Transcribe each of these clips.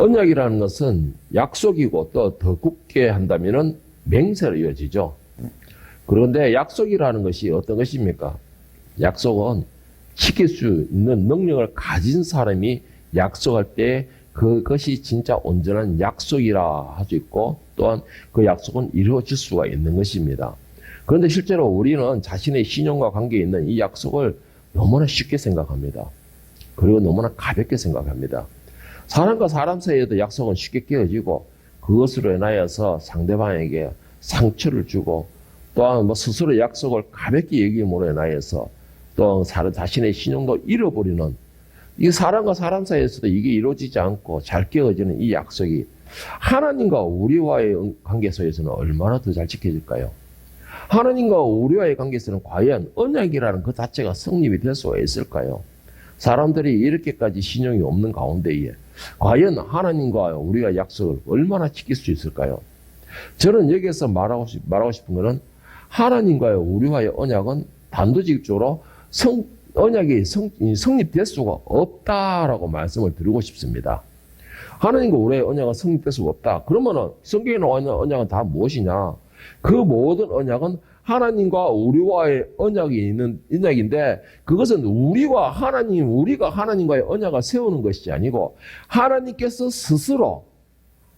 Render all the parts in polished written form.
언약이라는 것은 약속이고 또 더 굳게 한다면은 맹세로 이어지죠. 그런데 약속이라는 것이 어떤 것입니까? 약속은 지킬 수 있는 능력을 가진 사람이 약속할 때 그것이 진짜 온전한 약속이라 할 수 있고 또한 그 약속은 이루어질 수가 있는 것입니다. 그런데 실제로 우리는 자신의 신용과 관계에 있는 이 약속을 너무나 쉽게 생각합니다. 그리고 너무나 가볍게 생각합니다. 사람과 사람 사이에도 약속은 쉽게 깨어지고 그것으로 인하여서 상대방에게 상처를 주고 또한 스스로 약속을 가볍게 여김으로 인하여서 또 자신의 신용도 잃어버리는 이 사람과 사람 사이에서도 이게 이루어지지 않고 잘 깨어지는 이 약속이 하나님과 우리와의 관계 속에서는 얼마나 더 잘 지켜질까요? 하나님과 우리와의 관계에서는 과연 언약이라는 그 자체가 성립이 될 수가 있을까요? 사람들이 이렇게까지 신용이 없는 가운데에 과연 하나님과 우리가 약속을 얼마나 지킬 수 있을까요? 저는 여기에서 말하고 싶은 것은 하나님과의 우리와의 언약은 단도직입적으로 언약이 성립될 수가 없다라고 말씀을 드리고 싶습니다. 하나님과 우리의 언약은 성립될 수가 없다. 그러면은 성경에 나와 있는 언약은 다 무엇이냐? 그 모든 언약은 하나님과 우리와의 언약인데 그것은 우리가 하나님과의 언약을 세우는 것이 아니고 하나님께서 스스로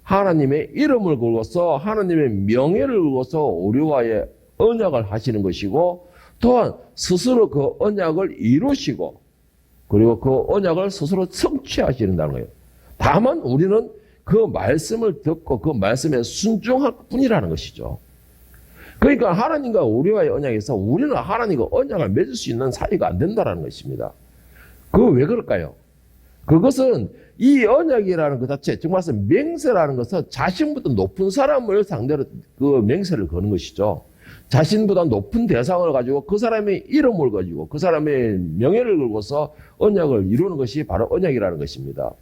하나님의 이름을 걸고서 하나님의 명예를 걸고서 우리와의 언약을 하시는 것이고 또한 스스로 그 언약을 이루시고 그리고 그 언약을 스스로 성취하시는다는 거예요. 다만 우리는 그 말씀을 듣고 그 말씀에 순종할 뿐이라는 것이죠. 그러니까 하나님과 우리와의 언약에서 우리는 하나님과 언약을 맺을 수 있는 사이가 안 된다는 것입니다. 그거 왜 그럴까요? 그것은 이 언약이라는 것 자체, 정말 맹세라는 것은 자신보다 높은 사람을 상대로 그 맹세를 거는 것이죠. 자신보다 높은 대상을 가지고 그 사람의 이름을 가지고 그 사람의 명예를 걸고서 언약을 이루는 것이 바로 언약이라는 것입니다.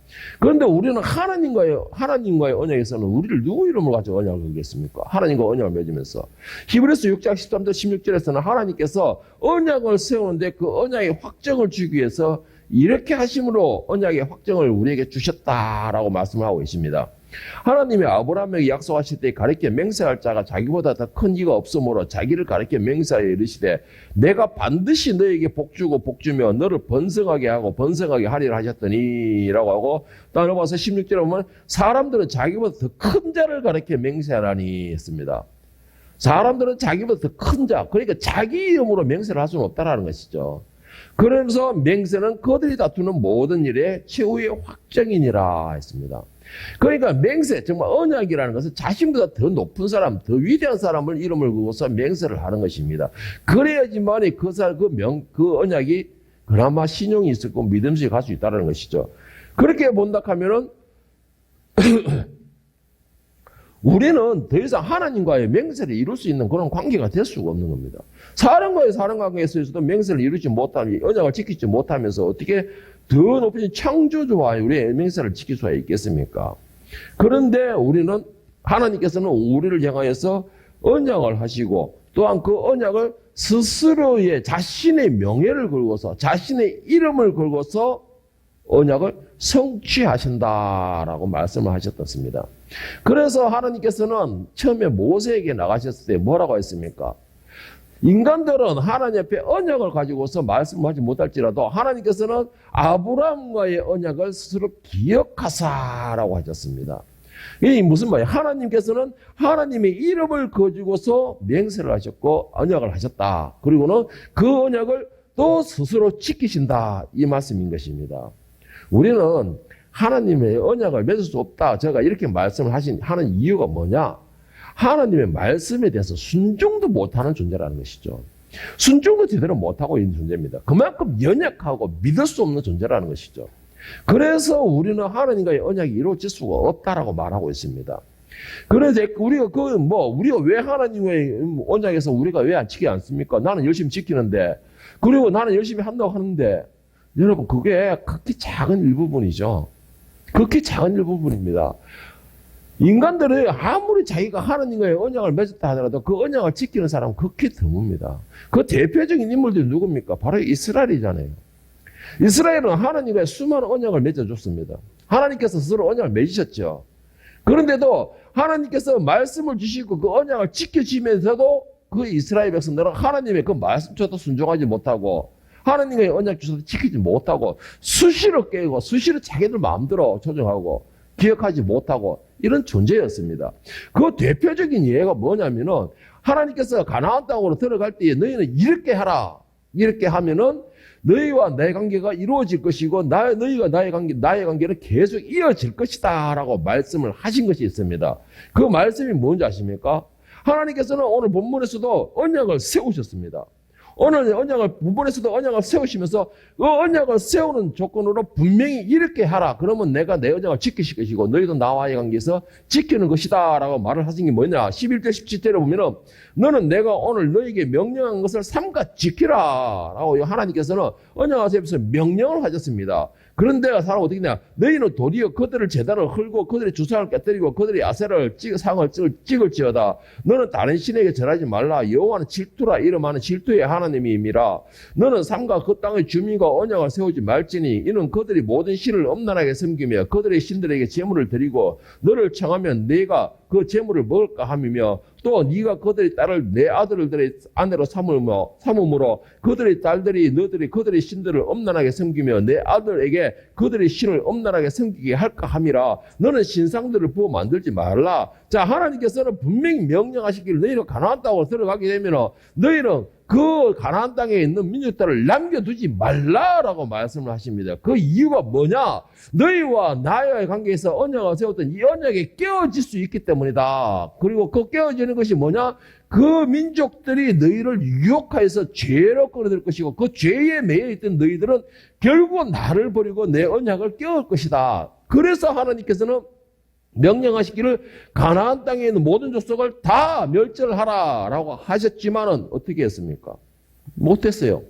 그런데 우리는 하나님과의 언약에서는 우리를 누구 이름을 가지고 언약을 걸겠습니까? 하나님과 언약을 맺으면서 히브리서 6장 13절 16절에서는 하나님께서 언약을 세우는데 그 언약의 확정을 주기 위해서 이렇게 하심으로 언약의 확정을 우리에게 주셨다라고 말씀을 하고 계십니다. 하나님이 아브라함에게 약속하실 때 가르쳐 맹세할 자가 자기보다 더 큰 이가 없으므로 자기를 가르쳐 맹세하여 이르시되 내가 반드시 너에게 복주고 복주며 너를 번성하게 하고 번성하게 하리라 하셨더니 라고 하고 또 넘어가서 16절에 보면 사람들은 자기보다 더 큰 자를 가르쳐 맹세하라니 했습니다. 사람들은 자기보다 더 큰 자, 그러니까 자기 이름으로 맹세를 할 수는 없다라는 것이죠. 그러면서 맹세는 그들이 다투는 모든 일의 최후의 확정이니라 했습니다. 그러니까 맹세, 정말 언약이라는 것은 자신보다 더 높은 사람, 더 위대한 사람을 이름을 걸고서 맹세를 하는 것입니다. 그래야지만이 그 언약이 그나마 신용이 있을 거고 믿음직에 갈 수 있다는 것이죠. 그렇게 본다 하면은 우리는 더 이상 하나님과의 맹세를 이룰 수 있는 그런 관계가 될 수가 없는 겁니다. 사람과의 사람 관계에서도 맹세를 이루지 못하면, 언약을 지키지 못하면서 어떻게 더 높은 창조주와 우리의 맹세를 지킬 수가 있겠습니까? 그런데 우리는 하나님께서는 우리를 향하여서 언약을 하시고 또한 그 언약을 스스로의 자신의 명예를 걸고서 자신의 이름을 걸고서 언약을 성취하신다라고 말씀을 하셨습니다. 그래서 하나님께서는 처음에 모세에게 나가셨을 때 뭐라고 했습니까? 인간들은 하나님 앞에 언약을 가지고서 말씀하지 못할지라도 하나님께서는 아브라함과의 언약을 스스로 기억하사라고 하셨습니다. 이게 무슨 말이에요? 하나님께서는 하나님의 이름을 가지고서 맹세를 하셨고 언약을 하셨다. 그리고는 그 언약을 또 스스로 지키신다. 이 말씀인 것입니다. 우리는 하나님의 언약을 맺을 수 없다. 제가 이렇게 말씀을 하는 이유가 뭐냐? 하나님의 말씀에 대해서 순종도 못하는 존재라는 것이죠. 순종도 제대로 못하고 있는 존재입니다. 그만큼 연약하고 믿을 수 없는 존재라는 것이죠. 그래서 우리는 하나님과의 언약이 이루어질 수가 없다라고 말하고 있습니다. 그래서 우리가 왜 하나님의 언약에서 우리가 왜 안 지키지 않습니까? 나는 열심히 지키는데, 그리고 나는 열심히 한다고 하는데, 여러분, 그게 극히 작은 일부분이죠. 극히 작은 일부분입니다. 인간들은 아무리 자기가 하나님과의 언약을 맺었다 하더라도 그 언약을 지키는 사람은 극히 드뭅니다. 그 대표적인 인물들이 누굽니까? 바로 이스라엘이잖아요. 이스라엘은 하나님과의 수많은 언약을 맺어줬습니다. 하나님께서 스스로 언약을 맺으셨죠. 그런데도 하나님께서 말씀을 주시고 그 언약을 지켜지면서도 그 이스라엘 백성들은 하나님의 그 말씀조차도 순종하지 못하고 하나님의 언약 주셔도 지키지 못하고 수시로 깨고 수시로 자기들 마음대로 조정하고 기억하지 못하고 이런 존재였습니다. 그 대표적인 예가 뭐냐면은 하나님께서 가나안 땅으로 들어갈 때에 너희는 이렇게 하라. 이렇게 하면은 너희와 나의 관계가 이루어질 것이고 너희가 나의 관계는 계속 이어질 것이다 라고 말씀을 하신 것이 있습니다. 그 말씀이 뭔지 아십니까? 하나님께서는 오늘 본문에서도 언약을 세우셨습니다. 오늘 본문에서도 언약을 세우시면서 그 언약을 세우는 조건으로 분명히 이렇게 하라. 그러면 내가 내 언약을 지키실 것이고 너희도 나와의 관계에서 지키는 것이다 라고 말을 하신 게 뭐냐. 11절 17절에 보면은 너는 내가 오늘 너에게 명령한 것을 삼가 지키라 라고 하나님께서는 언약을 세우면서 명령을 하셨습니다. 그런데 사람 어떻게 되냐. 너희는 도리어 그들을 제단을 헐고 그들의 주상을 깨뜨리고 그들의 아세라를 상을 찍을지어다. 너는 다른 신에게 절하지 말라. 여호와는 질투라. 이름하는 질투의 하나님이미라. 너는 삼가 그 땅의 주민과 언약을 세우지 말지니 이는 그들이 모든 신을 엄란하게 섬기며 그들의 신들에게 제물을 드리고 너를 청하면 네가 그 제물을 먹을까 함이며 또 네가 그들의 딸을 내 아들들의 아내로 삼음으로 그들의 딸들이 너들이 그들의 신들을 엄란하게 섬기며 내 아들에게 그들의 신을 엄란하게 섬기게 할까 함이라. 너는 신상들을 부어 만들지 말라. 자, 하나님께서는 분명히 명령하시기를 너희는 가나안 땅으로 들어가게 되면 너희는 그 가나안 땅에 있는 민족들을 남겨두지 말라라고 말씀을 하십니다. 그 이유가 뭐냐? 너희와 나의 관계에서 언약을 세웠던 이 언약이 깨어질 수 있기 때문이다. 그리고 그 깨어지는 것이 뭐냐? 그 민족들이 너희를 유혹하여서 죄로 끌어들 것이고 그 죄에 매여 있던 너희들은 결국 나를 버리고 내 언약을 깨울 것이다. 그래서 하나님께서는 명령하시기를 가나안 땅에 있는 모든 족속을 다 멸절하라라고 하셨지만은 어떻게 했습니까? 못했어요.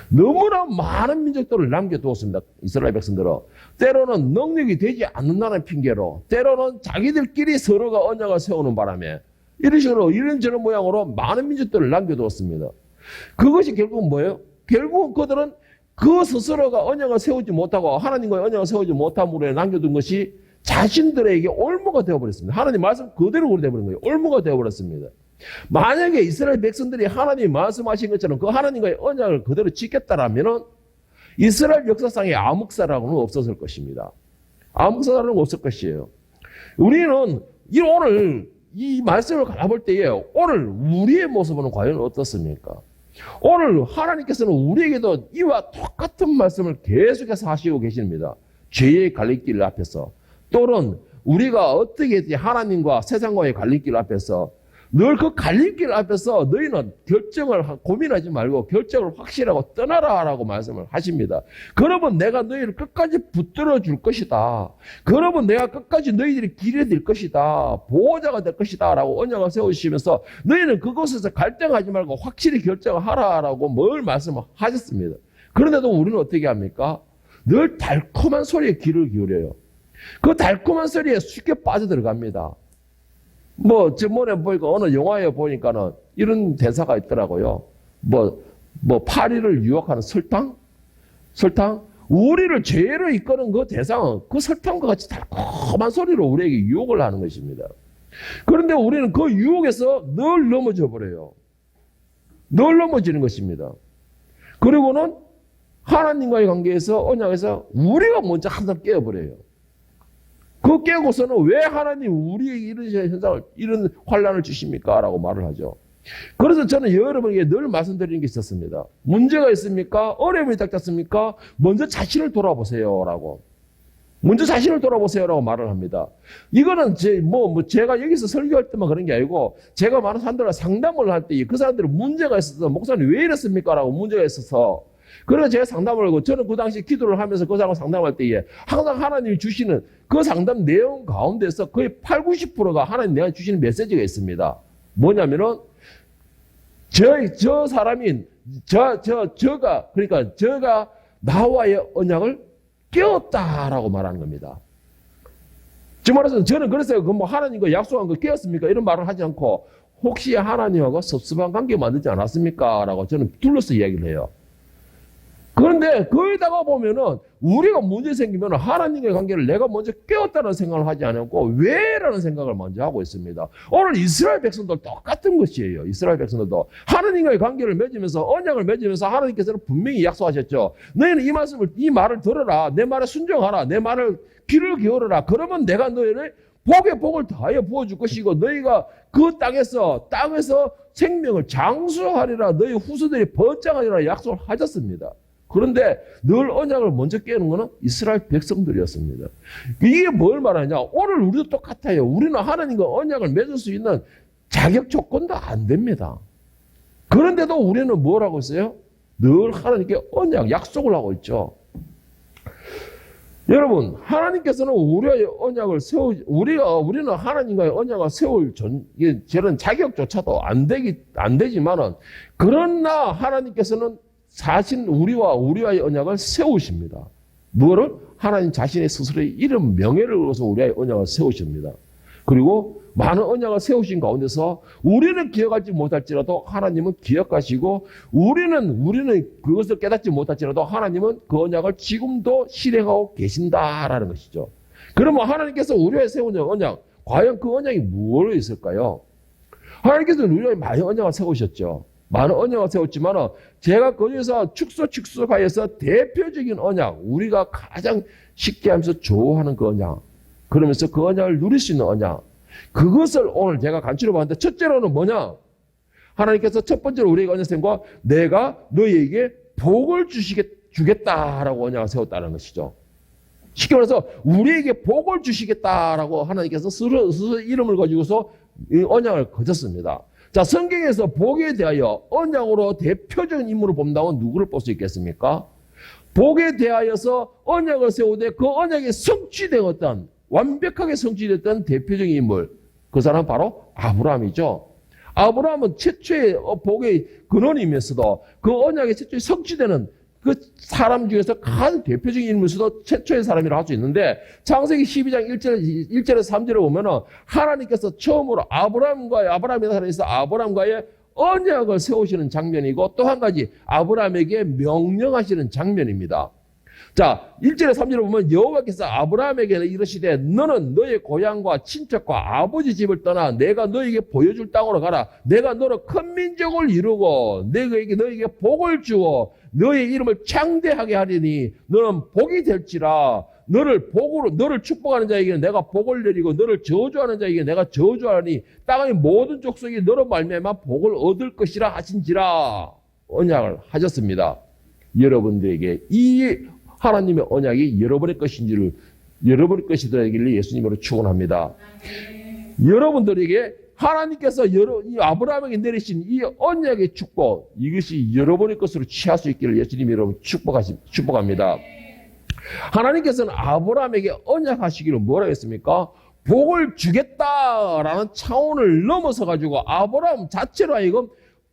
너무나 많은 민족들을 남겨두었습니다. 이스라엘 백성들은 때로는 능력이 되지 않는다는 핑계로 때로는 자기들끼리 서로가 언약을 세우는 바람에 이런 식으로 이런저런 모양으로 많은 민족들을 남겨두었습니다. 그것이 결국은 뭐예요? 결국은 그들은 그 스스로가 언약을 세우지 못하고 하나님과의 언약을 세우지 못함으로 남겨둔 것이 자신들에게 올무가 되어버렸습니다. 하나님 말씀 그대로 그렇게 되어버린 거예요. 올무가 되어버렸습니다. 만약에 이스라엘 백성들이 하나님이 말씀하신 것처럼 그 하나님과의 언약을 그대로 지켰다라면 이스라엘 역사상에 암흑사라고는 없었을 것입니다. 암흑사라는 없을 것이에요. 우리는 오늘 이 말씀을 가볼 때에 오늘 우리의 모습은 과연 어떻습니까? 오늘 하나님께서는 우리에게도 이와 똑같은 말씀을 계속해서 하시고 계십니다. 죄의 갈림길 앞에서 또는 우리가 어떻게 하나님과 세상과의 갈림길 앞에서 늘 그 갈림길 앞에서 너희는 고민하지 말고 결정을 확실하고 떠나라라고 말씀을 하십니다. 그러면 내가 너희를 끝까지 붙들어 줄 것이다. 그러면 내가 끝까지 너희들이 길이 될 것이다. 보호자가 될 것이다 라고 언약을 세우시면서 너희는 그곳에서 갈등하지 말고 확실히 결정을 하라라고 뭘 말씀을 하셨습니다. 그런데도 우리는 어떻게 합니까? 늘 달콤한 소리에 귀를 기울여요. 그 달콤한 소리에 쉽게 빠져들어갑니다. 저번에 보니까 어느 영화에 보니까는 이런 대사가 있더라고요. 파리를 유혹하는 설탕? 우리를 죄로 이끄는 그 대상은 그 설탕과 같이 달콤한 소리로 우리에게 유혹을 하는 것입니다. 그런데 우리는 그 유혹에서 늘 넘어져 버려요. 늘 넘어지는 것입니다. 그리고는 하나님과의 관계에서 언약에서 우리가 먼저 항상 깨어버려요. 그 깨고서는 왜 하나님 우리에게 이런 현상을, 이런 환란을 주십니까? 라고 말을 하죠. 그래서 저는 여러분에게 늘 말씀드리는 게 있었습니다. 문제가 있습니까? 어려움이 닥쳤습니까? 먼저 자신을 돌아보세요. 라고. 먼저 자신을 돌아보세요. 라고 말을 합니다. 이거는 제가 여기서 설교할 때만 그런 게 아니고 제가 많은 사람들과 상담을 할 때 그 사람들은 문제가 있어서 목사님 왜 이랬습니까? 라고 문제가 있어서 그래서 제가 상담을 하고 저는 그 당시 기도를 하면서 그 사람을 상담할 때에 항상 하나님이 주시는 그 상담 내용 가운데서 거의 80~90%가 하나님 내가 주시는 메시지가 있습니다. 뭐냐면은 저가 나와의 언약을 깨웠다라고 말하는 겁니다. 지금 말해서 저는 그래서 하나님과 약속한 거 깨웠습니까? 이런 말을 하지 않고 혹시 하나님하고 섭섭한 관계 만들지 않았습니까? 라고 저는 둘러서 이야기를 해요. 그런데 거기다가 보면은 우리가 문제 생기면 하나님과의 관계를 내가 먼저 깨웠다는 생각을 하지 않고 왜라는 생각을 먼저 하고 있습니다. 오늘 이스라엘 백성들 똑같은 것이에요. 이스라엘 백성들도 하나님과의 관계를 맺으면서 언약을 맺으면서 하나님께서는 분명히 약속하셨죠. 너희는 이 말을 들어라. 내 말에 순종하라. 내 말을 귀를 기울여라. 그러면 내가 너희를 복의 복을 다하여 부어줄 것이고 너희가 그 땅에서 생명을 장수하리라. 너희 후손들이 번창하리라 약속을 하셨습니다. 그런데 늘 언약을 먼저 깨는 것은 이스라엘 백성들이었습니다. 이게 뭘 말하냐? 오늘 우리도 똑같아요. 우리는 하나님과 언약을 맺을 수 있는 자격 조건도 안 됩니다. 그런데도 우리는 뭘 하고 있어요? 늘 하나님께 언약, 약속을 하고 있죠. 여러분, 하나님께서는 우리의 언약을 우리는 하나님과의 언약을 세울 저런 자격조차도 안 되지만은, 그러나 하나님께서는 우리와의 언약을 세우십니다. 뭐를? 하나님 자신의 스스로의 이름, 명예를 얻어서 우리의 언약을 세우십니다. 그리고 많은 언약을 세우신 가운데서 우리는 기억하지 못할지라도 하나님은 기억하시고 우리는 그것을 깨닫지 못할지라도 하나님은 그 언약을 지금도 실행하고 계신다라는 것이죠. 그러면 하나님께서 우리의 세운 언약, 과연 그 언약이 무엇로 있을까요? 하나님께서는 우리의 많은 언약을 세우셨죠. 많은 언약을 세웠지만 제가 거기서 축소하여서 대표적인 언약, 우리가 가장 쉽게 하면서 좋아하는 그 언약, 그러면서 그 언약을 누릴 수 있는 언약, 그것을 오늘 제가 간추려 봤는데, 첫째로는 뭐냐? 하나님께서 첫 번째로 우리에게 언약 세운 거, 내가 너희에게 복을 주겠다라고 언약을 세웠다는 것이죠. 쉽게 말해서 우리에게 복을 주시겠다라고 하나님께서 스스로 이름을 가지고서 이 언약을 거셨습니다. 자, 성경에서 복에 대하여 언약으로 대표적인 인물을 본다면 누구를 볼 수 있겠습니까? 복에 대하여서 언약을 세우되 그 언약이 성취되었던, 완벽하게 성취됐던 대표적인 인물, 그 사람은 바로 아브라함이죠. 아브라함은 최초의 복의 근원이면서도 그 언약이 최초에 성취되는 그 사람 중에서 가장 대표적인 인물로서도 최초의 사람이라 할 수 있는데, 창세기 12장 1절에서 3절에 보면은 하나님께서 처음으로 아브라함에 살아있어 아브라함과의 언약을 세우시는 장면이고, 또 한 가지 아브라함에게 명령하시는 장면입니다. 자, 1절에 3절에 보면 여호와께서 아브라함에게 이르시되 너는 너의 고향과 친척과 아버지 집을 떠나 내가 너에게 보여줄 땅으로 가라. 내가 너로 큰 민족을 이루고 너에게 복을 주어 너의 이름을 창대하게 하리니 너는 복이 될지라. 너를 축복하는 자에게는 내가 복을 내리고 너를 저주하는 자에게 내가 저주하니 땅의 모든 족속이 너로 말미암아 복을 얻을 것이라 하신지라. 언약을 하셨습니다. 여러분들에게 이 하나님의 언약이 여러분의 것이되기를 예수님으로 축원합니다. 여러분들에게 하나님께서 아브라함에게 내리신 이 언약의 축복, 이것이 여러분의 것으로 취할 수 있기를 예수님이 여러분 축복합니다. 하나님께서는 아브라함에게 언약하시기를 뭐라고 했습니까? 복을 주겠다라는 차원을 넘어서 가지고 아브라함 자체로 하여금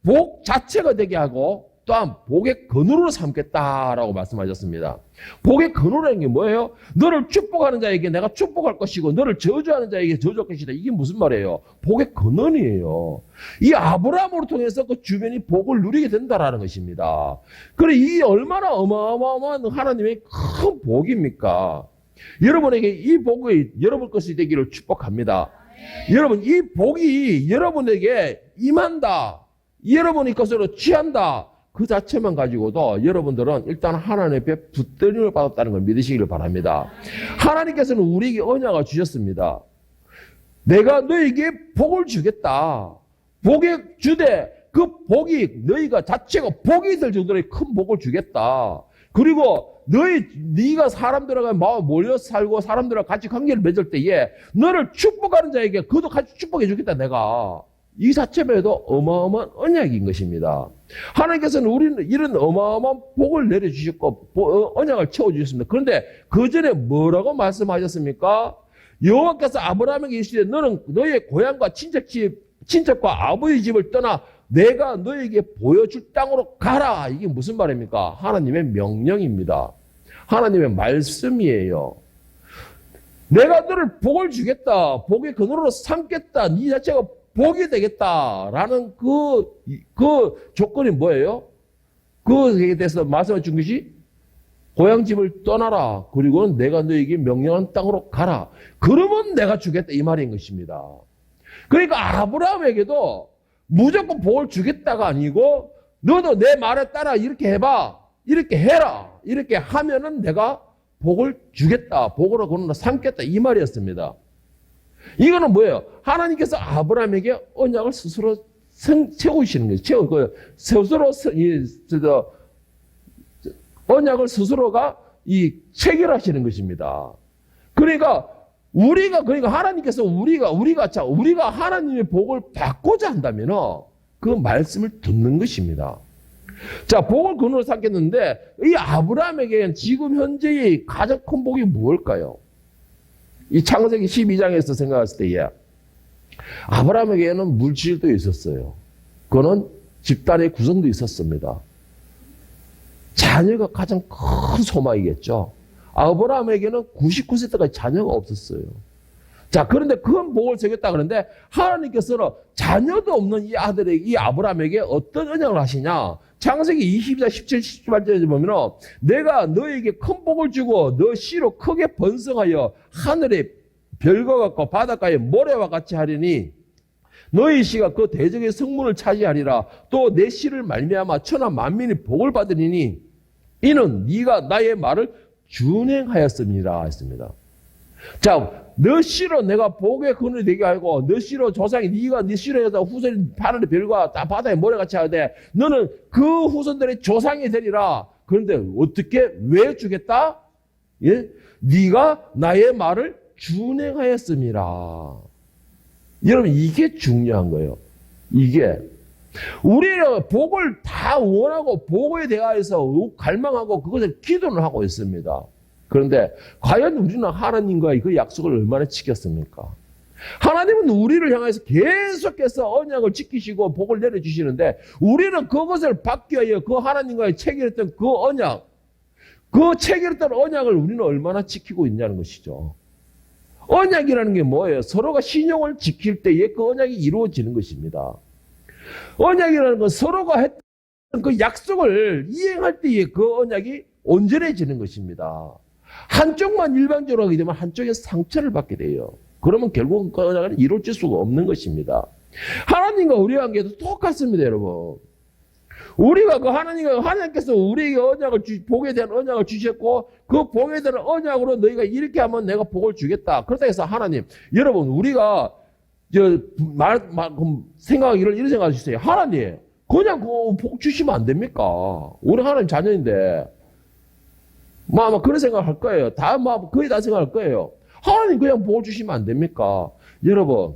복 자체가 되게 하고 또한 복의 근원으로 삼겠다라고 말씀하셨습니다. 복의 근원이라는 게 뭐예요? 너를 축복하는 자에게 내가 축복할 것이고 너를 저주하는 자에게 저주할 것이다. 이게 무슨 말이에요? 복의 근원이에요. 이 아브라함으로 통해서 그 주변이 복을 누리게 된다라는 것입니다. 그래, 이 얼마나 어마어마한 하나님의 큰 복입니까? 여러분에게 이 복이 여러분 것이 되기를 축복합니다. 여러분, 이 복이 여러분에게 임한다, 여러분의 것으로 취한다, 그 자체만 가지고도 여러분들은 일단 하나님 앞에 붙들림을 받았다는 걸 믿으시기를 바랍니다. 하나님께서는 우리에게 언약을 주셨습니다. 내가 너에게 복을 주겠다. 복에 주되 그 복이 너희가 자체가 복이 될 정도의 큰 복을 주겠다. 그리고 네가 사람들과 몰려 살고 사람들과 같이 관계를 맺을 때에 너를 축복하는 자에게 그도 같이 축복해 주겠다 내가. 이 자체만 해도 어마어마한 언약인 것입니다. 하나님께서는 우리는 이런 어마어마한 복을 내려주셨고 언약을 채워주셨습니다. 그런데 그 전에 뭐라고 말씀하셨습니까? 여호와께서 아브라함에게 이르시되 너는 너의 고향과 친척과 아버지 집을 떠나 내가 너에게 보여줄 땅으로 가라. 이게 무슨 말입니까? 하나님의 명령입니다. 하나님의 말씀이에요. 내가 너를 복을 주겠다. 복의 근원으로 삼겠다. 네 자체가 복이 되겠다라는 그 조건이 뭐예요? 그에 대해서 말씀해 준 것이 고향 집을 떠나라. 그리고는 내가 너에게 명령한 땅으로 가라. 그러면 내가 주겠다. 이 말인 것입니다. 그러니까 아브라함에게도 무조건 복을 주겠다가 아니고 너도 내 말에 따라 이렇게 해봐. 이렇게 해라. 이렇게 하면은 내가 복을 주겠다. 복으로 그는 삼겠다. 이 말이었습니다. 이거는 뭐예요? 하나님께서 아브라함에게 언약을 스스로 세우시는 거예요. 스스로 언약을 스스로가 체결하시는 것입니다. 그러니까 하나님께서 우리가 하나님의 복을 받고자 한다면 그 말씀을 듣는 것입니다. 자, 복을 근원으로 삼겠는데 이 아브라함에게는 지금 현재의 가장 큰 복이 무엇일까요? 이 창세기 12장에서 생각했을 때에 아브라함에게는 물질도 있었어요. 그거는 집단의 구성도 있었습니다. 자녀가 가장 큰 소망이겠죠. 아브라함에게는 99세까지 자녀가 없었어요. 자, 그런데 큰 복을 새겼다 그러는데 하나님께서는 자녀도 없는 이 아들에게, 이 아브라함에게 어떤 언약을 하시냐? 창세기 22장 17, 18절에 보면 내가 너에게 큰 복을 주고 너 씨로 크게 번성하여 하늘의 별과 같고 바닷가의 모래와 같이 하리니 너희 씨가 그 대적의 성문을 차지하리라. 또 내 씨를 말미암아 천하 만민이 복을 받으리니 이는 네가 나의 말을 준행하였습니다. 했습니다. 자, 너 씨로 내가 복의 근원이 되게 하고 너 씨로 조상이 네가 네 씨로 해서 후손이 하늘의 별과 바다의 모래같이 하되 너는 그 후손들의 조상이 되리라. 그런데 어떻게 왜 주겠다? 예? 네가 나의 말을 준행하였습니다. 여러분 이게 중요한 거예요. 이게 우리는 복을 다 원하고 복에 대하여서 갈망하고 그것을 기도를 하고 있습니다. 그런데 과연 우리는 하나님과의 그 약속을 얼마나 지켰습니까? 하나님은 우리를 향해서 계속해서 언약을 지키시고 복을 내려주시는데 우리는 그것을 받기 위하여 그 하나님과의 체결했던 그 언약, 그 체결했던 언약을 우리는 얼마나 지키고 있냐는 것이죠. 언약이라는 게 뭐예요? 서로가 신용을 지킬 때에 그 언약이 이루어지는 것입니다. 언약이라는 건 서로가 했던 그 약속을 이행할 때에 그 언약이 온전해지는 것입니다. 한쪽만 일방적으로 하게 되면 한쪽에 상처를 받게 돼요. 그러면 결국은 그 언약은 이루어질 수가 없는 것입니다. 하나님과 우리의 관계도 똑같습니다, 여러분. 우리가 하나님께서 우리에게 복에 대한 언약을 주셨고, 그 복에 대한 언약으로 너희가 이렇게 하면 내가 복을 주겠다. 그렇다 해서 하나님, 여러분, 우리가, 생각하기를 이런 생각을 주세요. 하나님, 그냥 복 주시면 안 됩니까? 우리 하나님 자녀인데. 아마 그런 생각을 할 거예요. 거의 다 생각할 거예요. 하나님 그냥 복을 주시면 안 됩니까? 여러분,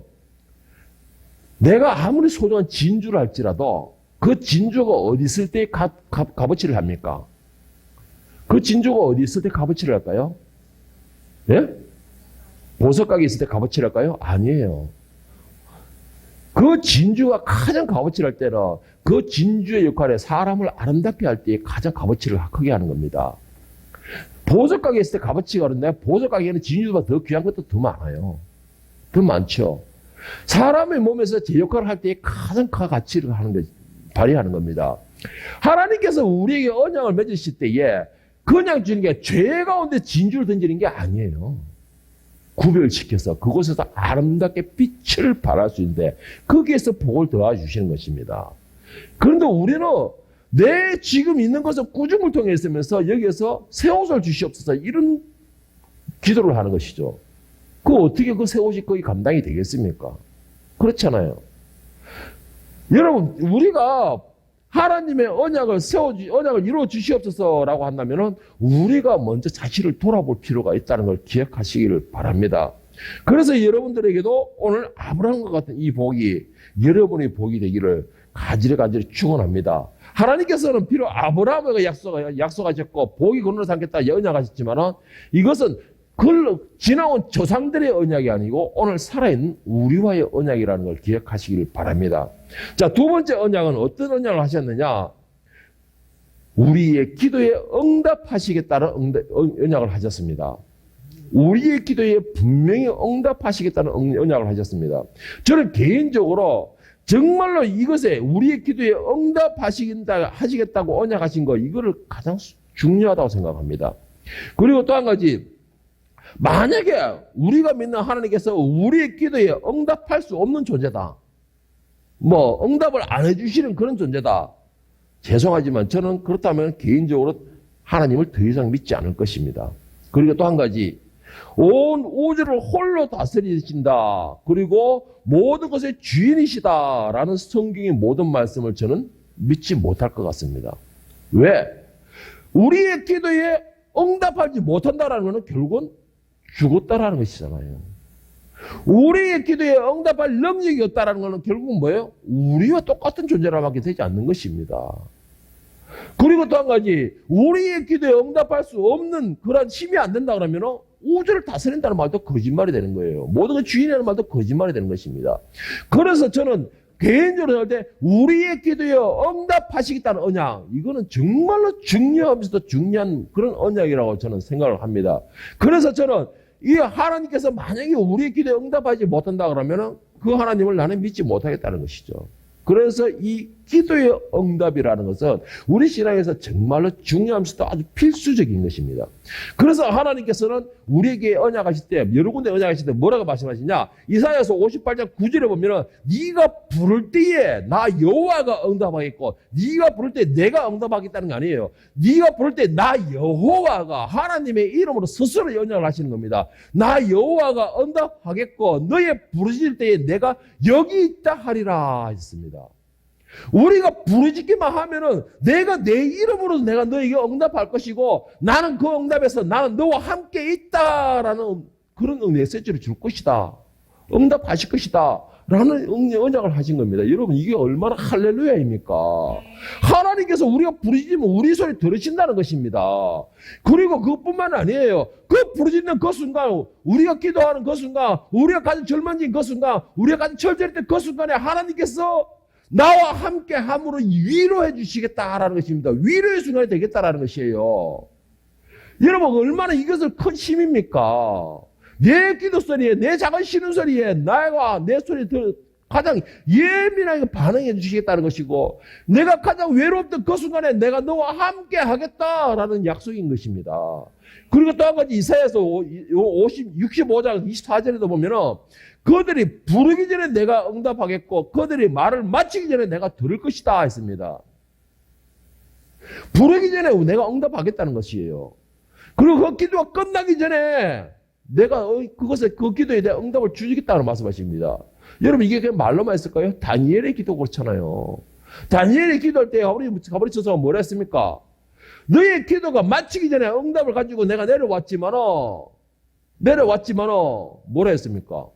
내가 아무리 소중한 진주를 할지라도 그 진주가 어디 있을 때 값어치를 합니까? 그 진주가 어디 있을 때 값어치를 할까요? 예? 보석 가게 있을 때 값어치를 할까요? 아니에요. 그 진주가 가장 값어치를 할 때는 그 진주의 역할에 사람을 아름답게 할 때 가장 값어치를 크게 하는 겁니다. 보석 가게 있을 때 값어치가 그런데 보석 가게에는 진주보다 더 귀한 것도 더 많아요. 더 많죠. 사람의 몸에서 제 역할을 할 때 가장 큰 가치를 발휘하는 겁니다. 하나님께서 우리에게 언약을 맺으실 때에 그냥 주는 게 죄 가운데 진주를 던지는 게 아니에요. 구별시켜서 그곳에서 아름답게 빛을 발할 수 있는데 거기에서 복을 도와주시는 것입니다. 그런데 우리는 내 지금 있는 것을 꾸중을 있으면서 여기에서 새 옷을 주시옵소서 이런 기도를 하는 것이죠. 어떻게 그 새 옷이 거기 감당이 되겠습니까? 그렇잖아요. 여러분, 우리가 하나님의 언약을 이루어 주시옵소서라고 한다면 우리가 먼저 자신을 돌아볼 필요가 있다는 걸 기억하시기를 바랍니다. 그래서 여러분들에게도 오늘 아브라함과 같은 이 복이 여러분의 복이 되기를 간절히 축원합니다. 하나님께서는 비록 아브라함에게 약속하셨고 복이 근원으로 삼겠다 언약하셨지만 이것은 지나온 조상들의 언약이 아니고 오늘 살아있는 우리와의 언약이라는 걸 기억하시길 바랍니다. 자, 두 번째 언약은 어떤 언약을 하셨느냐? 우리의 기도에 응답하시겠다는 언약을 하셨습니다. 우리의 기도에 분명히 응답하시겠다는 언약을 하셨습니다. 저는 개인적으로 정말로 이것에 우리의 기도에 응답하시겠다고 언약하신 거, 이거를 가장 중요하다고 생각합니다. 그리고 또 한 가지, 만약에 우리가 믿는 하나님께서 우리의 기도에 응답할 수 없는 존재다. 응답을 안 해주시는 그런 존재다. 죄송하지만 저는 그렇다면 개인적으로 하나님을 더 이상 믿지 않을 것입니다. 그리고 또 한 가지, 온 우주를 홀로 다스리신다. 그리고 모든 것의 주인이시다라는 성경의 모든 말씀을 저는 믿지 못할 것 같습니다. 왜? 우리의 기도에 응답하지 못한다라는 것은 결국은 죽었다라는 것이잖아요. 우리의 기도에 응답할 능력이 없다라는 것은 결국은 뭐예요? 우리와 똑같은 존재라밖에 되지 않는 것입니다. 그리고 또 한 가지, 우리의 기도에 응답할 수 없는 그런 힘이 안 된다 그러면 우주를 다스린다는 말도 거짓말이 되는 거예요. 모든 걸 주인이라는 말도 거짓말이 되는 것입니다. 그래서 저는 개인적으로 할 때 우리의 기도에 응답하시겠다는 언약, 이거는 정말로 중요하면서도 중요한 그런 언약이라고 저는 생각을 합니다. 그래서 저는 이 하나님께서 만약에 우리의 기도에 응답하지 못한다 그러면 그 하나님을 나는 믿지 못하겠다는 것이죠. 그래서 이 기도의 응답이라는 것은 우리 신앙에서 정말로 중요하면서도 아주 필수적인 것입니다. 그래서 하나님께서는 우리에게 언약하실 때, 여러 군데 언약하실 때 뭐라고 말씀하시냐? 이사야서 58장 9절에 보면은 네가 부를 때에 나 여호와가 응답하겠고, 네가 부를 때 내가 응답하겠다는 거 아니에요. 네가 부를 때 나 여호와가 하나님의 이름으로 스스로 언약을 하시는 겁니다. 나 여호와가 응답하겠고 너의 부르실 때에 내가 여기 있다 하리라 했습니다. 우리가 부르짖기만 하면은 내가 내 이름으로 내가 너에게 응답할 것이고, 나는 그 응답에서 나는 너와 함께 있다라는 그런 메시지를 줄 것이다. 응답하실 것이다. 라는 언약을 하신 겁니다. 여러분, 이게 얼마나 할렐루야입니까? 하나님께서 우리가 부르짖으면 우리 소리 들으신다는 것입니다. 그리고 그것뿐만 아니에요. 그 부르짖는 그 순간, 우리가 기도하는 그 순간, 우리가 가진 절망진 그 순간, 우리가 가진 절절했던 그 순간에 하나님께서 나와 함께 함으로 위로해 주시겠다라는 것입니다. 위로의 순간이 되겠다라는 것이에요. 여러분, 얼마나 이것을 큰 힘입니까? 내 기도 소리에, 내 작은 쉬는 소리에 나와 내 소리에 가장 예민하게 반응해 주시겠다는 것이고, 내가 가장 외롭던 그 순간에 내가 너와 함께 하겠다라는 약속인 것입니다. 그리고 또 한 가지, 이사야서 65장 24절에도 보면은 그들이 부르기 전에 내가 응답하겠고 그들이 말을 마치기 전에 내가 들을 것이다 했습니다. 부르기 전에 내가 응답하겠다는 것이에요. 그리고 그 기도가 끝나기 전에 내가 그 기도에 대한 응답을 주겠다는 말씀하십니다. 여러분, 이게 그냥 말로만 했을까요? 다니엘의 기도 그렇잖아요. 다니엘이 기도할 때 가버리 쳐서 뭐라 했습니까? 너의 기도가 마치기 전에 응답을 가지고 내가 내려왔지만은 뭐라 했습니까?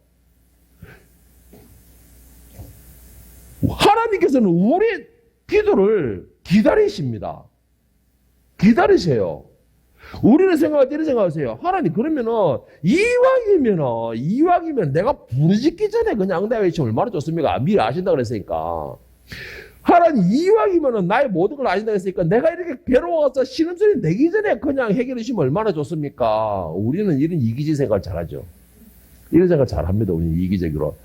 하나님께서는 우리 기도를 기다리십니다. 기다리세요. 우리는 생각할 때 이런 생각하세요. 하나님, 그러면은 이왕이면 내가 부르짖기 전에 그냥 응답해 주시면 얼마나 좋습니까? 미리 아신다 그랬으니까. 하나님, 이왕이면은 나의 모든 걸 아신다 그랬으니까 내가 이렇게 괴로워서 신음소리 내기 전에 그냥 해결해 주시면 얼마나 좋습니까? 우리는 이런 이기적 생각을 잘하죠. 이런 생각 잘합니다. 우리는 이기적으로.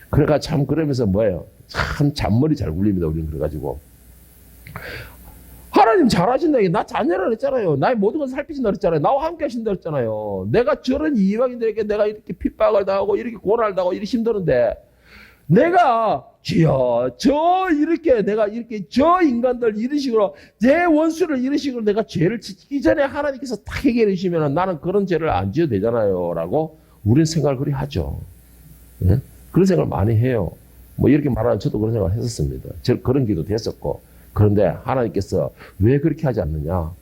그러니까 참 그러면서 뭐예요? 참 잔머리 잘 굴립니다. 우리는 그래가지고. 하나님 잘하신다. 나 자녀를 했잖아요. 나의 모든 것을 살피신다 그랬잖아요. 나와 함께 하신다 그랬잖아요. 내가 저런 이방인들에게 내가 이렇게 핍박을 당하고 이렇게 고난을 당하고 이렇게 힘드는데 내가 주여 저 인간들 이런 식으로 내 원수를 이런 식으로 내가 죄를 짓기 전에 하나님께서 딱 해결해 주시면 나는 그런 죄를 안 지어도 되잖아요. 라고 우리는 생각을 그리 하죠. 네? 그런 생각을 많이 해요. 뭐 이렇게 말하는 저도 그런 생각을 했었습니다. 그런 기도도 했었고. 그런데 하나님께서 왜 그렇게 하지 않느냐?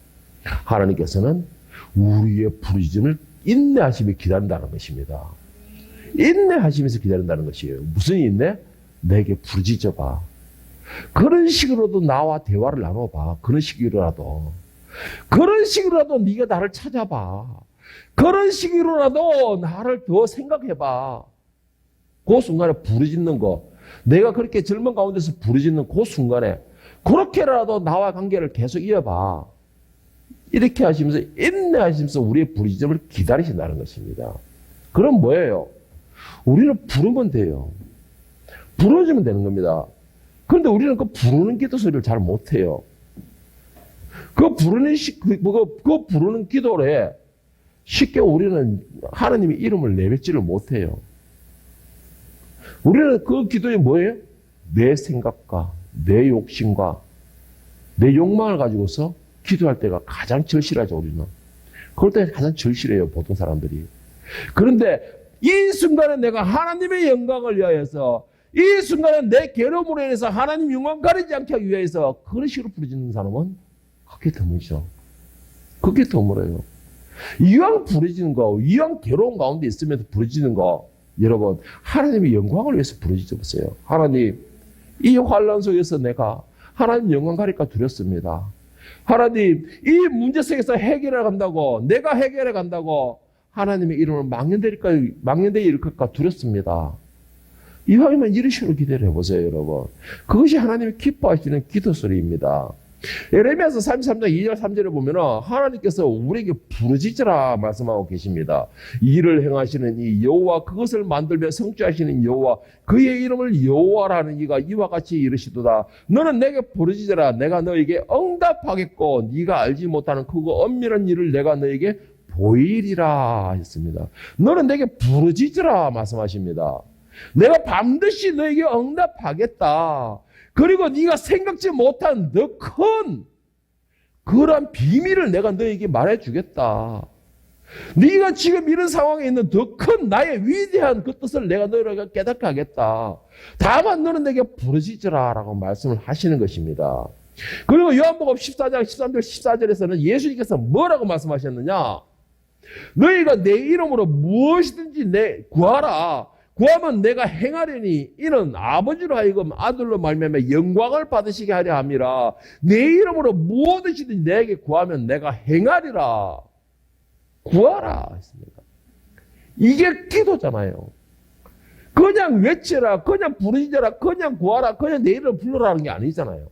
하나님께서는 우리의 부르짖음을 인내하시며 기다린다는 것입니다. 인내하시면서 기다린다는 것이에요. 무슨 인내? 내게 부르짖어봐. 그런 식으로도 나와 대화를 나눠봐. 그런 식으로라도 네가 나를 찾아봐. 그런 식으로라도 나를 더 생각해봐. 그 순간에 부르짖는 거, 내가 그렇게 젊은 가운데서 부르짖는 그 순간에 그렇게라도 나와 관계를 계속 이어봐. 이렇게 하시면서 인내하시면서 우리의 부르짖음을 기다리신다는 것입니다. 그럼 뭐예요? 우리는 부르면 돼요. 부르짖으면 되는 겁니다. 그런데 우리는 그 부르는 기도 소리를 잘 못해요. 그 부르는 기도에 쉽게 우리는 하나님의 이름을 내뱉지를 못해요. 우리는 그 기도에 뭐예요? 내 생각과 내 욕심과 내 욕망을 가지고서 기도할 때가 가장 절실하죠, 우리는. 그럴 때 가장 절실해요, 보통 사람들이. 그런데 이 순간에 내가 하나님의 영광을 위하여서, 이 순간에 내 괴로움으로 인해서 하나님 영광 가리지 않게 하기 위해서 그런 식으로 부르짖는 사람은 그게 드물죠. 그게 드물어요. 이왕 부르짖는 거, 이왕 괴로운 가운데 있으면서 부르짖는 거, 여러분, 하나님의 영광을 위해서 부르짖어 보세요. 하나님, 이 환난 속에서 내가 하나님 영광 가릴까 두렵습니다. 하나님, 이 문제 속에서 해결해 간다고, 내가 해결해 간다고 하나님의 이름을 망연되게 일으킬까 두렵습니다. 이왕이면 이런 식으로 기도를 해보세요, 여러분. 그것이 하나님이 기뻐하시는 기도 소리입니다. 예레미야서 33장 2절 3절에 보면 하나님께서 우리에게 부르짖으라 말씀하고 계십니다. 이를 행하시는 이 여호와, 그것을 만들며 성취하시는 여호와, 그의 이름을 여호와라는 이가 이와 같이 이르시도다. 너는 내게 부르짖으라. 내가 너에게 응답하겠고 네가 알지 못하는 크고 엄밀한 일을 내가 너에게 보이리라 했습니다. 너는 내게 부르짖으라 말씀하십니다. 내가 반드시 너에게 응답하겠다. 그리고 네가 생각지 못한 더 큰 그런 비밀을 내가 너에게 말해주겠다. 네가 지금 이런 상황에 있는 더 큰 나의 위대한 그 뜻을 내가 너에게 깨닫게 하겠다. 다만 너는 내게 부르짖으라 라고 말씀을 하시는 것입니다. 그리고 요한복음 14장 13절 14절에서는 예수님께서 뭐라고 말씀하셨느냐? 너희가 내 이름으로 무엇이든지 구하라. 구하면 내가 행하려니 이는 아버지로 하여금 아들로 말미암아 영광을 받으시게 하려 함이라. 내 이름으로 무엇이든지 내게 구하면 내가 행하리라. 구하라 했습니다. 이게 기도잖아요. 그냥 외치라, 그냥 부르짖어라, 그냥 구하라, 그냥 내 이름을 불러라는 게 아니잖아요.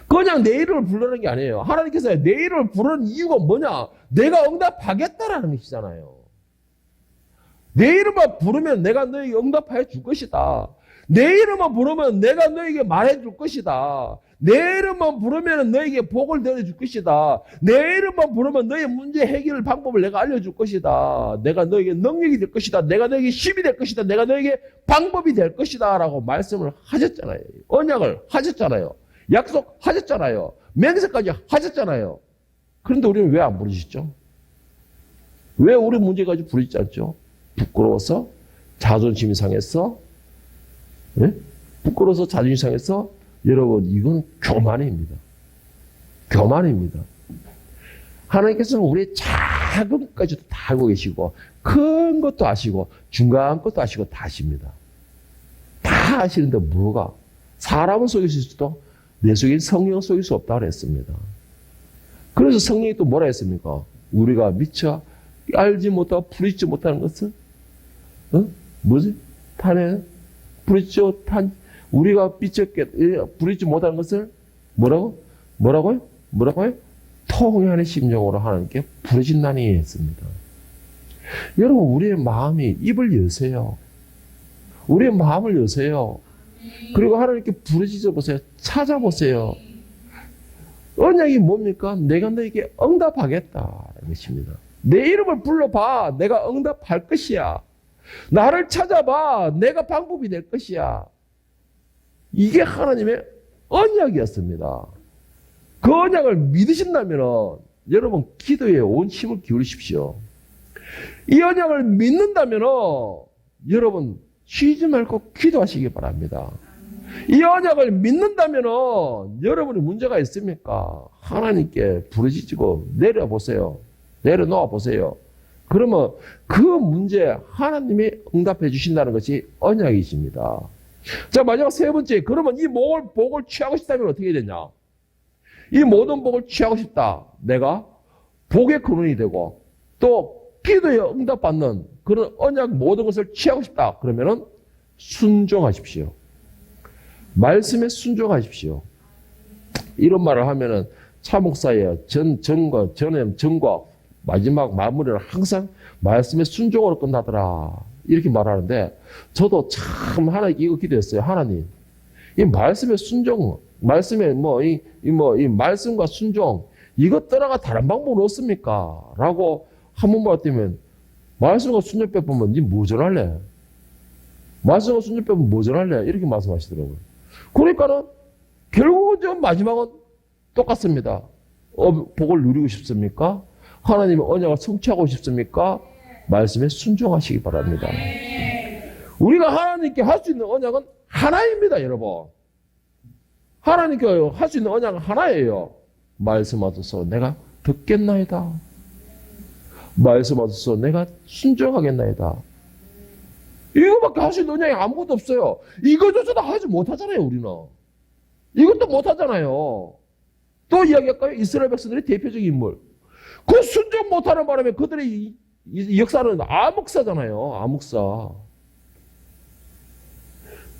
그냥 내 이름을 부르는 게 아니에요. 하나님께서 내 이름을 부르는 이유가 뭐냐? 내가 응답하겠다라는 것이잖아요. 내 이름만 부르면 내가 너에게 응답해 줄 것이다. 내 이름만 부르면 내가 너에게 말해 줄 것이다. 내 이름만 부르면 너에게 복을 내려줄 것이다. 내 이름만 부르면 너의 문제 해결 방법을 내가 알려줄 것이다. 내가 너에게 능력이 될 것이다. 내가 너에게 힘이 될 것이다. 내가 너에게 방법이 될 것이다 라고 말씀을 하셨잖아요. 언약을 하셨잖아요. 약속하셨잖아요. 맹세까지 하셨잖아요. 그런데 우리는 왜 안 부르시죠? 왜 우리 문제 가지고 부르지 않죠? 부끄러워서? 자존심이 상했어? 네? 부끄러워서 자존심이 상했어? 여러분, 이건 교만입니다. 교만입니다. 하나님께서는 우리의 작은 것까지도 다 알고 계시고, 큰 것도 아시고, 중간 것도 아시고 다 아십니다. 다 아시는데 뭐가? 사람은 속일 수 있어도 내 속에 성령 속일 수 없다고 그랬습니다. 그래서 성령이 또 뭐라 했습니까? 우리가 미처 알지 못하고 부르짖지 못하는 것은 뭐지? 우리가 부르짖지 못하는 것을 뭐라고요? 통회하는 심정으로 하나님께 부르짖나니 했습니다. 여러분, 우리의 마음이 입을 여세요. 우리의 마음을 여세요. 그리고 하나님께 부르짖어 보세요. 찾아보세요. 언약이 뭡니까? 내가 너에게 응답하겠다는 것입니다. 내 이름을 불러봐. 내가 응답할 것이야. 나를 찾아봐. 내가 방법이 될 것이야. 이게 하나님의 언약이었습니다. 그 언약을 믿으신다면 여러분 기도에 온 힘을 기울이십시오. 이 언약을 믿는다면 여러분 쉬지 말고 기도하시기 바랍니다. 이 언약을 믿는다면 여러분이 문제가 있습니까? 하나님께 부르짖고 내려보세요. 내려놓아 보세요. 그러면 그 문제에 하나님이 응답해 주신다는 것이 언약이십니다. 자, 마지막 세 번째. 그러면 이 복을 취하고 싶다면 어떻게 되냐? 이 모든 복을 취하고 싶다. 내가 복의 근원이 되고 또 기도에 응답받는 그런 언약 모든 것을 취하고 싶다. 그러면은 순종하십시오. 말씀에 순종하십시오. 이런 말을 하면은 차 목사의 전과 마지막 마무리를 항상 말씀의 순종으로 끝나더라. 이렇게 말하는데 저도 참 하나님께 이거 기도했어요. 하나님, 이 말씀의 순종, 말씀의 이 말씀과 순종, 이것 떠나가 다른 방법은 없습니까? 라고 한 번 말했다면, 말씀과 순종 빼보면 니 뭐 전할래? 말씀과 순종 빼보면 뭐 전할래? 이렇게 말씀하시더라고요. 그러니까는, 결국은 좀 마지막은 똑같습니다. 복을 누리고 싶습니까? 하나님의 언약을 성취하고 싶습니까? 말씀에 순종하시기 바랍니다. 우리가 하나님께 할 수 있는 언약은 하나입니다, 여러분. 하나님께 할 수 있는 언약은 하나예요. 말씀하소서 내가 듣겠나이다. 말씀하소서 내가 순종하겠나이다. 이거밖에 할 수 있는 언약이 아무것도 없어요. 이거조차도 하지 못하잖아요, 우리는. 이것도 못하잖아요. 또 이야기할까요? 이스라엘 백성들의 대표적인 인물. 그 순종 못하는 바람에 그들의 이 역사는 암흑사잖아요. 암흑사.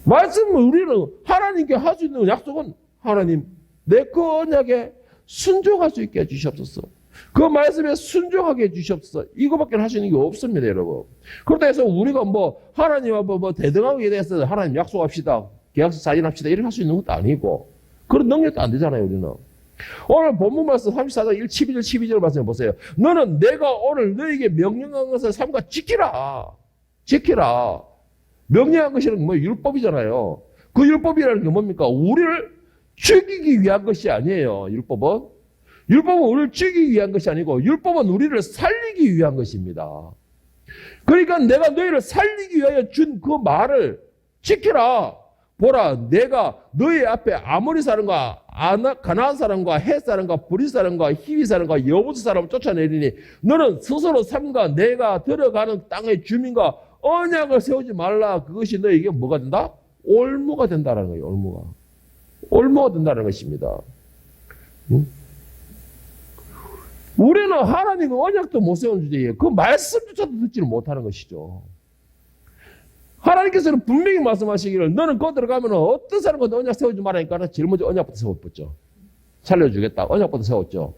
말씀은 우리는 하나님께 할 수 있는 약속은 하나님 내 그 언약에 순종할 수 있게 해주시옵소서. 그 말씀에 순종하게 해주시옵소서. 이거밖에 할 수 있는 게 없습니다, 여러분. 그렇다 해서 우리가 하나님하고 대등하게 대해서 하나님 약속합시다. 계약서 사인합시다. 이렇게 할 수 있는 것도 아니고 그런 능력도 안 되잖아요, 우리는. 오늘 본문 말씀 34장 1, 11절, 12절 말씀 보세요. 너는 내가 오늘 너에게 명령한 것을 삼가 지키라. 지키라. 명령한 것이란 율법이잖아요. 그 율법이라는 게 뭡니까? 우리를 죽이기 위한 것이 아니에요. 율법은 우리를 죽이기 위한 것이 아니고 율법은 우리를 살리기 위한 것입니다. 그러니까 내가 너희를 살리기 위하여 준 그 말을 지키라. 보라, 내가 너희 앞에 아모리 사람과 가나안 사람과 헷 사람과 브릿 사람과 히위 사람과 여부스 사람을 쫓아내리니 너는 스스로 삼가 내가 들어가는 땅의 주민과 언약을 세우지 말라. 그것이 너에게 뭐가 된다? 올무가 된다는 거예요. 올무가 된다는 것입니다. 우리는 하나님의 언약도 못 세운 주제에 그 말씀조차도 듣지를 못하는 것이죠. 하나님께서는 분명히 말씀하시기를 너는 거기 들어가면 어떤 사람과 언약 세우지 말라니까 제일 먼저 언약부터 세웠죠. 살려주겠다. 언약부터 세웠죠.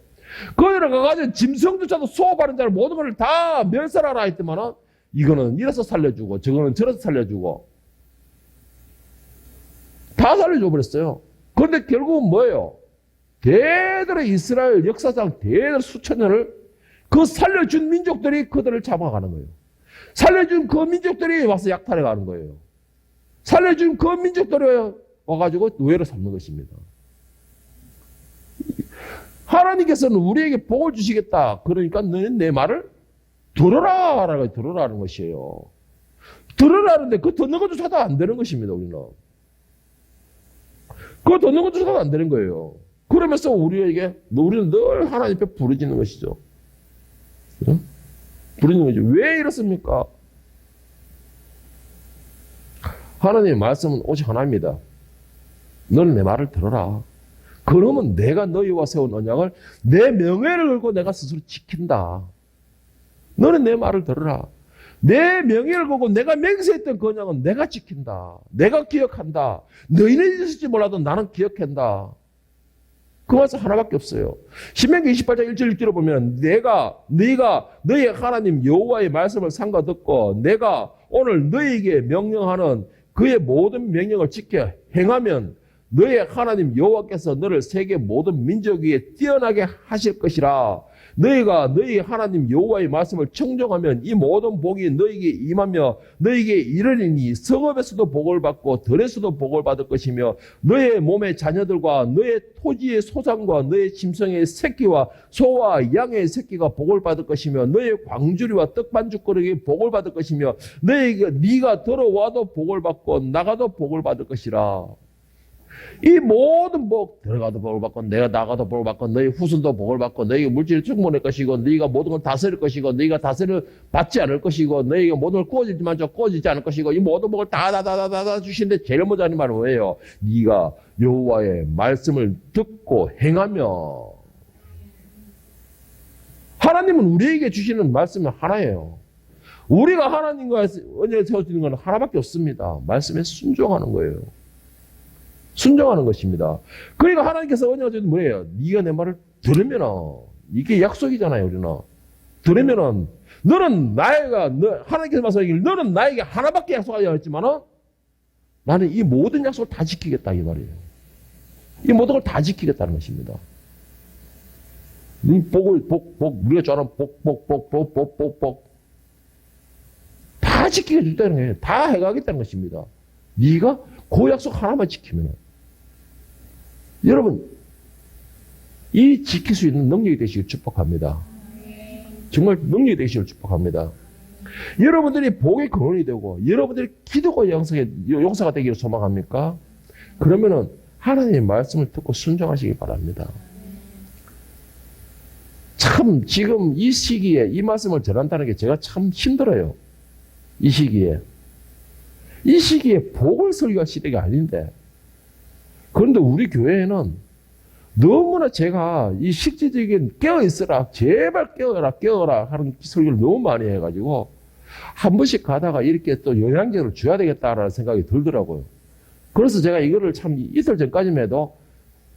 거기 들어가가지고 짐승조차도 수호바른 자를 모든 걸 다 멸살하라 했더만은 이거는 이래서 살려주고 저거는 저래서 살려주고 다 살려줘 버렸어요. 그런데 결국은 뭐예요? 대대로 이스라엘 역사상 대대로 수천 년을 그 살려준 민족들이 그들을 잡아가는 거예요. 살려준 그 민족들이 와서 약탈해 가는 거예요. 살려준 그 민족들이 와가지고 노예로 삼는 것입니다. 하나님께서는 우리에게 복을 주시겠다. 그러니까 너는 내 말을 들으라는 것이에요. 들으라는데 그 듣는 것조차도 안 되는 것입니다, 우리는. 그 듣는 것조차도 안 되는 거예요. 그러면서 우리는 늘 하나님 앞에 부르짖는 것이죠. 부르짖는 거죠. 왜 이렇습니까? 하나님의 말씀은 오직 하나입니다. 너는 내 말을 들어라. 그러면 내가 너희와 세운 언약을 내 명예를 걸고 내가 스스로 지킨다. 너는 내 말을 들어라. 내 명예를 걸고 내가 맹세했던 그 언약은 내가 지킨다. 내가 기억한다. 너희는 있을지 몰라도 나는 기억한다. 그 말씀 하나밖에 없어요. 신명기 28장 1절 1절을 보면 네가 너희 하나님 여호와의 말씀을 삼가 듣고 내가 오늘 너희에게 명령하는 그의 모든 명령을 지켜 행하면 너희 하나님 여호와께서 너를 세계 모든 민족 위에 뛰어나게 하실 것이라. 너희가 너희 하나님 여호와의 말씀을 청종하면 이 모든 복이 너희에게 임하며 너희에게 이르리니 성읍에서도 복을 받고 들에서도 복을 받을 것이며 너의 몸의 자녀들과 너의 토지의 소산과 너의 짐승의 새끼와 소와 양의 새끼가 복을 받을 것이며 너의 광주리와 떡반죽거리에 복을 받을 것이며 네가 들어와도 복을 받고 나가도 복을 받을 것이라. 이 모든 복, 들어가도 복을 받고 내가 나가도 복을 받고 너희 후손도 복을 받고 너희가 물질을 충분할 것이고 너희가 모든 걸 다스릴 것이고 너희가 다스릴 받지 않을 것이고 너희가 모든 걸 꾸어지지만 꾸어지지 않을 것이고 이 모든 복을 다 주시는데 제일 먼저 하는 말은 뭐예요? 네가 여호와의 말씀을 듣고 행하며. 하나님은 우리에게 주시는 말씀은 하나예요. 우리가 하나님과 언약을 세워주는 건 하나밖에 없습니다. 말씀에 순종하는 거예요. 순종하는 것입니다. 그러니까 하나님께서 언약을 주는 뭐예요? 네가 내 말을 들으면은 이게 약속이잖아요, 우리는. 들으면은 너는 하나님께서 말씀하기를 너는 나에게 하나밖에 약속하지 않았지만은 나는 이 모든 약속을 다 지키겠다 이 말이에요. 이 모든 걸 다 지키겠다는 것입니다. 이 복을 우리가 좋아하는 복 다 지키게 준다는 거예요. 다 해가겠다는 것입니다. 네가 그 약속 하나만 지키면 여러분 이 지킬 수 있는 능력이 되시길 축복합니다. 정말 능력이 되시길 축복합니다. 여러분들이 복의 근원이 되고 여러분들이 기도가 용사가 되기를 소망합니까? 그러면은 하나님의 말씀을 듣고 순종하시기 바랍니다. 참 지금 이 시기에 이 말씀을 전한다는 게 제가 참 힘들어요. 이 시기에 복을 설교할 시대가 아닌데 그런데 우리 교회에는 너무나 제가 이 실질적인 깨어있으라 제발 깨어라 하는 설교를 너무 많이 해가지고 한 번씩 가다가 이렇게 또 영양제를 줘야 되겠다라는 생각이 들더라고요. 그래서 제가 이거를 참 이틀 전까지만 해도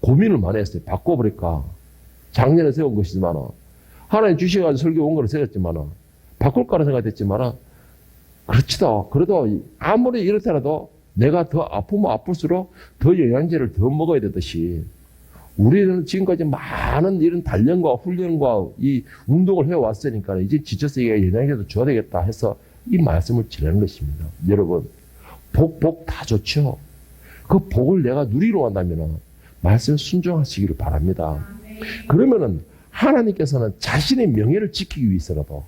고민을 많이 했어요. 바꿔버릴까. 작년에 세운 것이지만 하나님 주셔가지고 설교 온 거를 세웠지만 바꿀까라는 생각이 됐지만 그렇지도. 그래도 아무리 이렇더라도 내가 더 아프면 아플수록 더 영양제를 더 먹어야 되듯이 우리는 지금까지 많은 이런 단련과 훈련과 이 운동을 해왔으니까 이제 지쳐서 영양제도 줘야 되겠다 해서 이 말씀을 전하는 것입니다. 여러분, 복 다 좋죠. 그 복을 내가 누리러 간다면 말씀에 순종하시기를 바랍니다. 그러면은 하나님께서는 자신의 명예를 지키기 위해서라도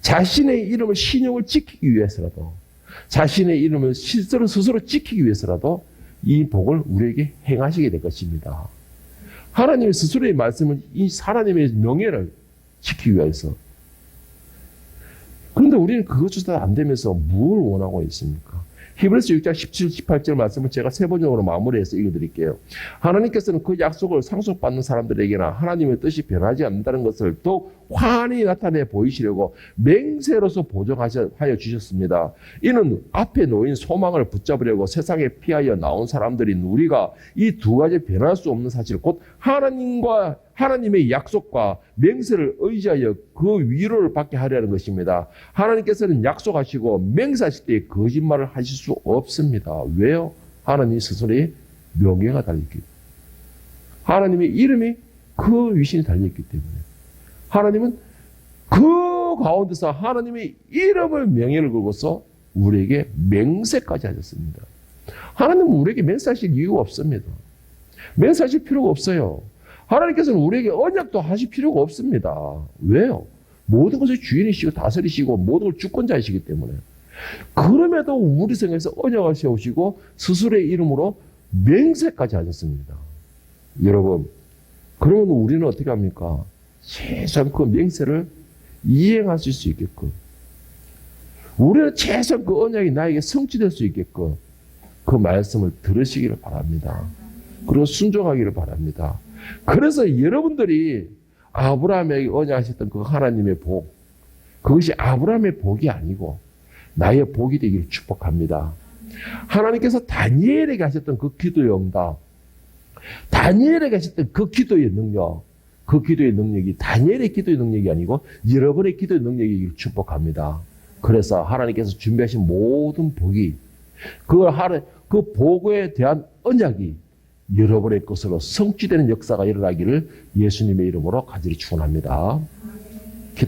자신의 이름을 신용을 지키기 위해서라도 자신의 이름을 스스로 지키기 위해서라도 이 복을 우리에게 행하시게 될 것입니다. 하나님의 스스로의 말씀은 이 하나님의 명예를 지키기 위해서. 그런데 우리는 그것조차 안 되면서 뭘 원하고 있습니까? 히브리서 6장 17, 18절 말씀을 제가 세번역으로 마무리해서 읽어드릴게요. 하나님께서는 그 약속을 상속받는 사람들에게나 하나님의 뜻이 변하지 않는다는 것을 더욱 환히 나타내 보이시려고 맹세로서 보정하여 주셨습니다. 이는 앞에 놓인 소망을 붙잡으려고 세상에 피하여 나온 사람들인 우리가 이 두 가지 변할 수 없는 사실, 곧 하나님의 약속과 맹세를 의지하여 그 위로를 받게 하려는 것입니다. 하나님께서는 약속하시고 맹세하실 때 거짓말을 하실 수 없습니다. 왜요? 하나님 스스로의 명예가 달려있기 때문에. 하나님의 이름이 그 위신이 달려있기 때문에. 하나님은 그 가운데서 하나님의 이름을 명예를 걸고서 우리에게 맹세까지 하셨습니다. 하나님은 우리에게 맹세하실 이유가 없습니다. 맹세하실 필요가 없어요. 하나님께서는 우리에게 언약도 하실 필요가 없습니다. 왜요? 모든 것의 주인이시고 다스리시고 모든 걸 주권자이시기 때문에. 그럼에도 우리 생각에서 언약을 세우시고 스스로의 이름으로 맹세까지 하셨습니다. 여러분, 그러면 우리는 어떻게 합니까? 최소한 그 맹세를 이행하실 수 있게끔, 우리는 최소한 그 언약이 나에게 성취될 수 있게끔 그 말씀을 들으시기를 바랍니다. 그리고 순종하기를 바랍니다. 그래서 여러분들이 아브라함에게 언약하셨던 그 하나님의 복, 그것이 아브라함의 복이 아니고 나의 복이 되기를 축복합니다. 하나님께서 다니엘에게 하셨던 그 기도의 응답, 다니엘에게 하셨던 그 기도의 능력, 그 기도의 능력이 다니엘의 기도의 능력이 아니고 여러분의 기도의 능력이기를 축복합니다. 그래서 하나님께서 준비하신 모든 복이, 그 복에 대한 언약이 여러분의 것으로 성취되는 역사가 일어나기를 예수님의 이름으로 간절히 축원합니다.